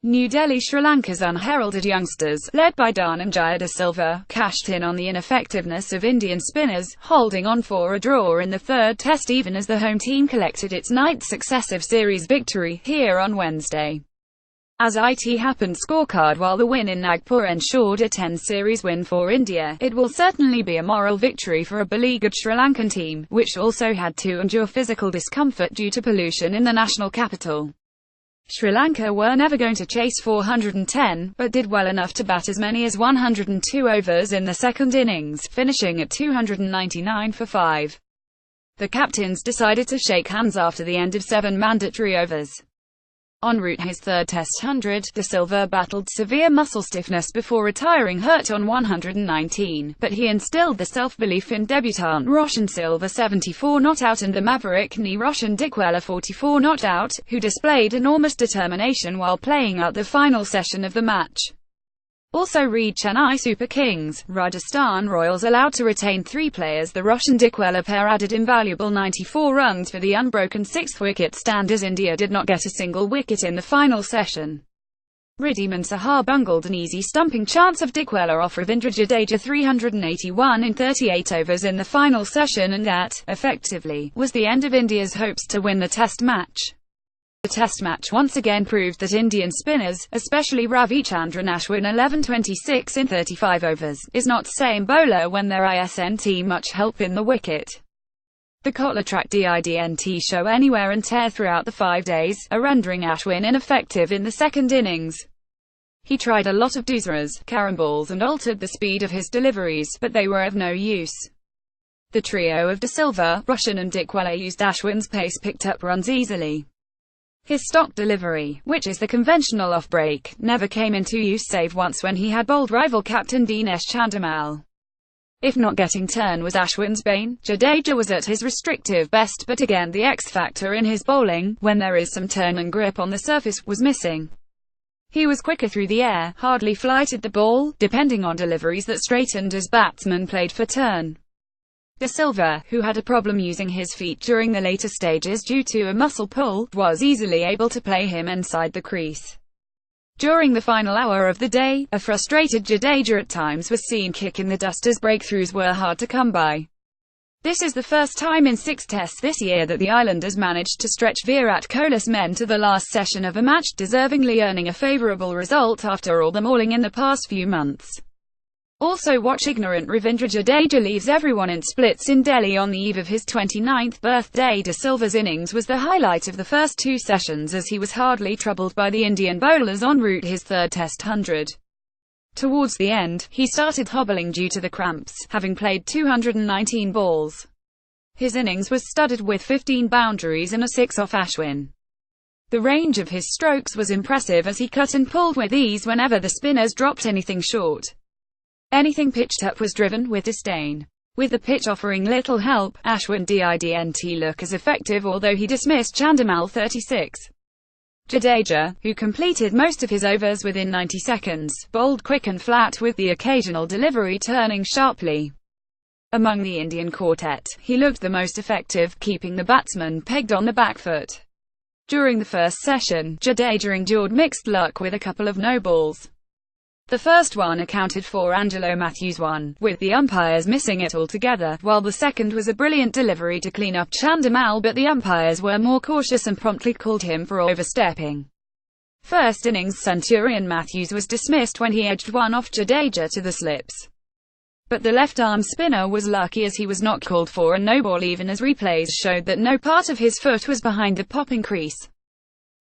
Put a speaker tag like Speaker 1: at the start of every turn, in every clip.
Speaker 1: New Delhi. Sri Lanka's unheralded youngsters, led by Dhananjaya de Silva, cashed in on the ineffectiveness of Indian spinners, holding on for a draw in the third test even as the home team collected its ninth successive series victory, here on Wednesday. As it happened scorecard while the win in Nagpur ensured a 10-series win for India, it will certainly be a moral victory for a beleaguered Sri Lankan team, which also had to endure physical discomfort due to pollution in the national capital. Sri Lanka were never going to chase 410, but did well enough to bat as many as 102 overs in the second innings, finishing at 299 for 5. The captains decided to shake hands after the end of 7 mandatory overs. En route his third Test 100, De Silva battled severe muscle stiffness before retiring hurt on 119, but he instilled the self-belief in debutant Roshan Silva 74 not out and the maverick knee Roshan Dikwela 44 not out, who displayed enormous determination while playing out the final session of the match. Also read Chennai Super Kings, Rajasthan Royals allowed to retain 3 players. The Roshan Dikwela pair added invaluable 94 runs for the unbroken 6th wicket stand as India did not get a single wicket in the final session. Wriddhiman Saha bungled an easy stumping chance of Dikwela off Ravindra Jadeja 381 in 38 overs in the final session, and that, effectively, was the end of India's hopes to win the test match. The test match once again proved that Indian spinners, especially Ravichandran Ashwin 11-26 in 35 overs, is not same bowler when there isn't much help in the wicket. The Kotla track didn't show anywhere and tear throughout the 5 days, rendering Ashwin ineffective in the second innings. He tried a lot of doozeras, caramballs and altered the speed of his deliveries, but they were of no use. The trio of De Silva, Roshan and Dikwela used Ashwin's pace picked up runs easily. His stock delivery, which is the conventional off-break, never came into use save once when he had bowled rival captain Dinesh Chandimal. If not getting turn was Ashwin's bane, Jadeja was at his restrictive best, but again the X-factor in his bowling, when there is some turn and grip on the surface, was missing. He was quicker through the air, hardly flighted the ball, depending on deliveries that straightened as batsmen played for turn. De Silva, who had a problem using his feet during the later stages due to a muscle pull, was easily able to play him inside the crease. During the final hour of the day, a frustrated Jadeja at times was seen kicking the dust as breakthroughs were hard to come by. This is the first time in 6 tests this year that the Islanders managed to stretch Virat Kohli's men to the last session of a match, deservingly earning a favourable result after all the mauling in the past few months. Also watch ignorant Ravindra Jadeja leaves everyone in splits in Delhi on the eve of his 29th birthday. De Silva's innings was the highlight of the first 2 sessions as he was hardly troubled by the Indian bowlers en route his third Test 100. Towards the end, he started hobbling due to the cramps, having played 219 balls. His innings was studded with 15 boundaries and a 6 off Ashwin. The range of his strokes was impressive as he cut and pulled with ease whenever the spinners dropped anything short. Anything pitched up was driven with disdain. With the pitch offering little help, Ashwin didn't look as effective although he dismissed Chandimal 36. Jadeja, who completed most of his overs within 90 seconds, bowled quick and flat with the occasional delivery turning sharply. Among the Indian quartet, he looked the most effective, keeping the batsmen pegged on the back foot. During the first session, Jadeja endured mixed luck with a couple of no-balls. The first one accounted for Angelo Matthews' one, with the umpires missing it altogether, while the second was a brilliant delivery to clean up Chandimal, but the umpires were more cautious and promptly called him for overstepping. First innings Centurion Matthews was dismissed when he edged one off Jadeja to the slips. But the left-arm spinner was lucky as he was not called for a no-ball even as replays showed that no part of his foot was behind the popping crease.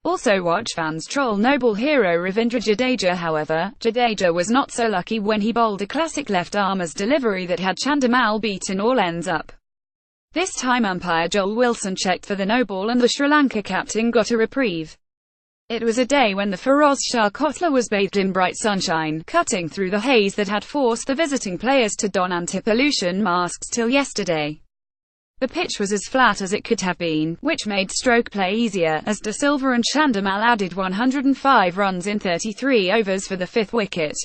Speaker 1: Also watch fans troll no-ball hero Ravindra Jadeja. However, Jadeja was not so lucky when he bowled a classic left-armer's delivery that had Chandimal beaten all ends up. This time umpire Joel Wilson checked for the no-ball and the Sri Lanka captain got a reprieve. It was a day when the Firoz Shah Kotla was bathed in bright sunshine, cutting through the haze that had forced the visiting players to don anti-pollution masks till yesterday. The pitch was as flat as it could have been, which made stroke play easier, as De Silva and Chandimal added 105 runs in 33 overs for the 5th wicket.